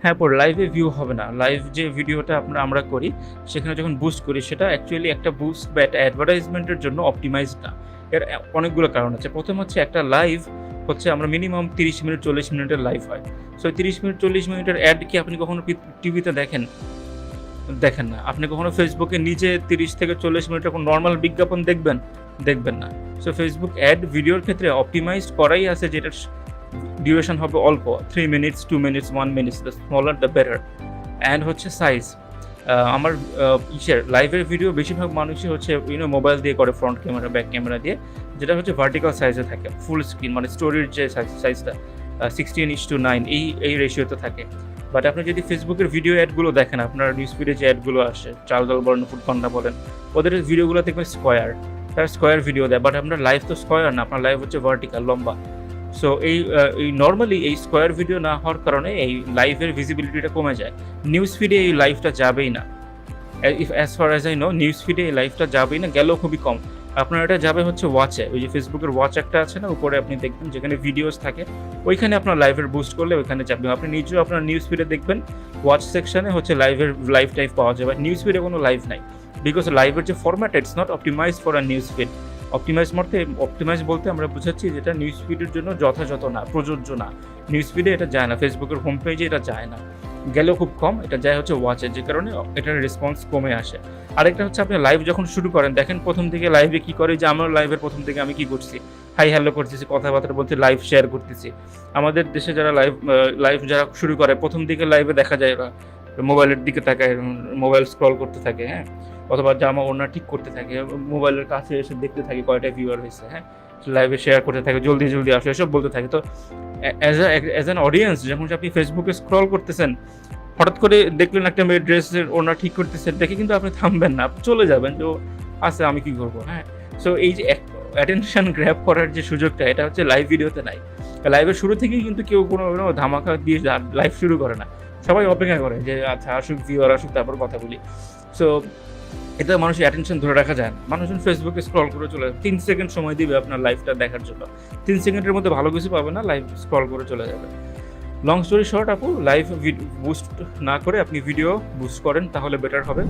হ্যাঁ, লাইভে ভিউ হবে না। লাইভ যে ভিডিওটা আমরা করি, সেখানে যখন বুস্ট করি সেটা অ্যাকচুয়ালি একটা বুস্ট বা একটা অ্যাডভার্টাইজমেন্টের জন্য অপটিমাইজড না। এর অনেকগুলো কারণ আছে। ১ম হচ্ছে একটা লাইভ হচ্ছে আমরা মিনিমাম ৩০ মিনিট ৪০ মিনিটের লাইভ হয়। সো ৩০ মিনিট ৪০ মিনিটের অ্যাড কি আপনি কখনো টিভিতে দেখেন? দেখেন না। আপনি কখনো ফেসবুকে নিজে ৩০ থেকে ৪০ মিনিটের কোনো নরমাল বিজ্ঞাপন দেখবেন? দেখবেন না। সো ফেসবুক অ্যাড ভিডিওর ক্ষেত্রে অপটিমাইজড করাই আছে যেটার ডিউরেশন হবে অল্প 3 minutes, 2 minutes, 1 minutes, the smaller the better. And হচ্ছে সাইজ। আমার লাইভের ভিডিও বেশিরভাগ মানুষই হচ্ছে মোবাইল দিয়ে করে, ফ্রন্ট ক্যামেরা, ব্যাক ক্যামেরা দিয়ে, যেটা হচ্ছে ভার্টিক্যাল সাইজে থাকে। ফুল স্ক্রিন মানে স্টোরির যে সাইজটা 16:9 এই রেশিওতে থাকে। বাট আপনি যদি ফেসবুকের ভিডিও অ্যাডগুলো দেখেন, আপনার নিউজ ফিডে যে অ্যাডগুলো আসে, চাল ডাল বলেন, ফুডপান্ডা বলেন, ওদের ভিডিওগুলো দেখবেন স্কোয়ার। তারা স্কোয়ার ভিডিও দেয়। বাট আপনার লাইভ তো স্কোয়ার না, আপনার লাইভ হচ্ছে ভার্টিক্যাল, লম্বা। সো এই নরমালি এই স্কোয়ার ভিডিও না হওয়ার কারণে এই লাইভের ভিজিবিলিটিটা কমে যায়। নিউজ ফিডে এই লাইভটা যাবেই না। As far as I know, news ফিডে এই লাইভটা যাবেই না, গেলেও খুবই কম। আপনার এটা যাবে হচ্ছে ওয়াচে। ওই যে ফেসবুকের ওয়াচ একটা আছে না, উপরে আপনি দেখবেন যেখানে ভিডিওস থাকে, ওইখানে আপনার লাইভের বুস্ট করলে ওইখানে যাবে। আপনি নিজেও আপনার নিউজ ফিডে দেখবেন, ওয়াচ সেকশনে হচ্ছে লাইভ টাইপ পাওয়া যাবে। নিউজ ফিডে কোনো লাইভ নাই, বিকজ লাইভের যে format, it's not optimise for a news feed. Optimise বলতে আমরা বুঝাচ্ছি যেটা নিউজ ফিডের জন্য যথাযথ না, প্রযোজ্য না। নিউজ ফিডে এটা যায় না, ফেসবুকের হোম পেজে এটা যায় না, গেলেও খুব কম। এটা যায় হচ্ছে ওয়াচে, যে কারণে এটার রেসপন্স কমে আসে। আরেকটা হচ্ছে আপনি লাইভ যখন শুরু করেন, দেখেন প্রথম দিকে লাইভে কি করে, যে আমার লাইভের প্রথম দিকে আমি কি করছি, হাই হ্যালো করতেছি, কথাবার্তা বলতে, লাইভ শেয়ার করতেছি। আমাদের দেশে যারা লাইভ যারা শুরু করে, প্রথম দিকে লাইভে দেখা যায় ওরা মোবাইলের দিকে তাকায়, মোবাইল স্ক্রল করতে থাকে, হ্যাঁ, অথবা জামা ওড়না ঠিক করতে থাকে, মোবাইলের কাছে এসে দেখতে থাকে কয়টা ভিউয়ার হয়েছে, হ্যাঁ, লাইভে শেয়ার করতে থাকে, জলদি জলদি আসো, এসব বলতে থাকে। তো অ্যাজ অ্যান অডিয়েন্স যখন আপনি ফেসবুকে স্ক্রল করতেছেন, হঠাৎ করে দেখলেন একটা মেয়ের ড্রেসের ওড়না ঠিক করতেছে, দেখে কিন্তু আপনি থামবেন না, আপনি চলে যাবেন যে আচ্ছা আমি কি করবো, হ্যাঁ। সো এই যে অ্যাটেনশন গ্র্যাব করার যে সুযোগটা, এটা হচ্ছে লাইভ ভিডিওতে নাই। লাইভের শুরু থেকেই কিন্তু কেউ কোনো ধামাকা দিয়ে লাইভ শুরু করে না, সবাই অপেক্ষা করে যে আচ্ছা আসুক, ভিউয়ার আসুক, তারপর কথা বলি। সো এটা মানুষের অ্যাটেনশন ধরে রাখা যায় না। মানুষজন ফেসবুকে স্ক্রল করে চলে যাবে, 3 সেকেন্ড সময় দিবে আপনার লাইভটা দেখার জন্য। 3 সেকেন্ডের মধ্যে ভালো কিছু পাবে না, লাইভ স্ক্রল করে চলে যাবে। লং স্টোরি শর্ট আপু, লাইভ বুস্ট না করে আপনি ভিডিও বুস্ট করেন, তাহলে বেটার হবে।